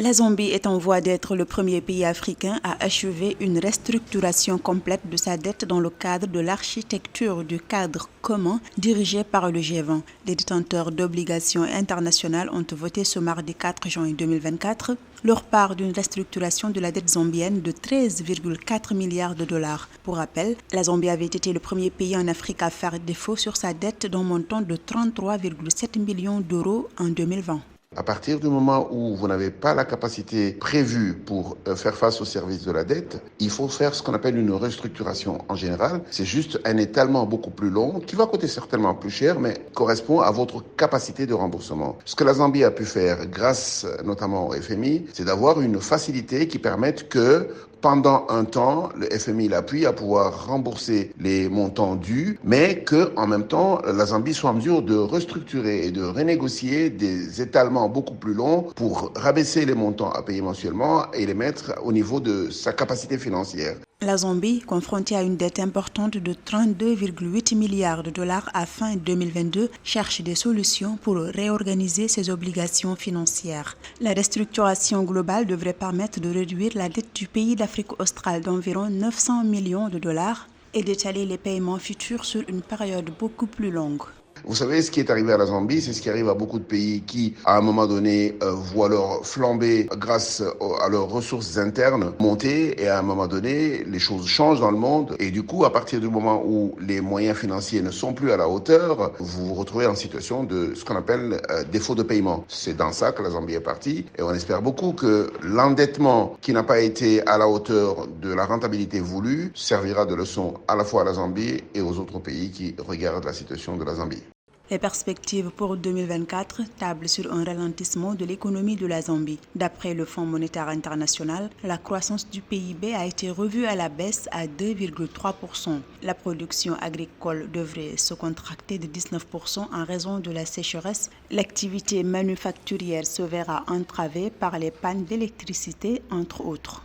La Zambie est en voie d'être le premier pays africain à achever une restructuration complète de sa dette dans le cadre de l'architecture du cadre commun dirigé par le G20. Les détenteurs d'obligations internationales ont voté ce mardi 4 juin 2024 leur part d'une restructuration de la dette zambienne de 13,4 milliards de dollars. Pour rappel, la Zambie avait été le premier pays en Afrique à faire défaut sur sa dette d'un montant de 33,7 millions d'euros en 2020. À partir du moment où vous n'avez pas la capacité prévue pour faire face au service de la dette, il faut faire ce qu'on appelle une restructuration. En général, c'est juste un étalement beaucoup plus long qui va coûter certainement plus cher, mais correspond à votre capacité de remboursement. Ce que la Zambie a pu faire grâce notamment au FMI, c'est d'avoir une facilité qui permette que pendant un temps, le FMI l'appuie à pouvoir rembourser les montants dus, mais que, en même temps, la Zambie soit en mesure de restructurer et de renégocier des étalements beaucoup plus longs pour rabaisser les montants à payer mensuellement et les mettre au niveau de sa capacité financière. La Zambie, confrontée à une dette importante de 32,8 milliards de dollars à fin 2022, cherche des solutions pour réorganiser ses obligations financières. La restructuration globale devrait permettre de réduire la dette du pays d'Afrique australe d'environ 900 millions de dollars et d'étaler les paiements futurs sur une période beaucoup plus longue. Vous savez, ce qui est arrivé à la Zambie, c'est ce qui arrive à beaucoup de pays qui, à un moment donné, voient leur flambée grâce à leurs ressources internes monter et à un moment donné, les choses changent dans le monde et du coup, à partir du moment où les moyens financiers ne sont plus à la hauteur, vous vous retrouvez en situation de ce qu'on appelle défaut de paiement. C'est dans ça que la Zambie est partie et on espère beaucoup que l'endettement qui n'a pas été à la hauteur de la rentabilité voulue servira de leçon à la fois à la Zambie et aux autres pays qui regardent la situation de la Zambie. Les perspectives pour 2024 tablent sur un ralentissement de l'économie de la Zambie. D'après le Fonds monétaire international, la croissance du PIB a été revue à la baisse à 2,3%. La production agricole devrait se contracter de 19% en raison de la sécheresse. L'activité manufacturière se verra entravée par les pannes d'électricité, entre autres.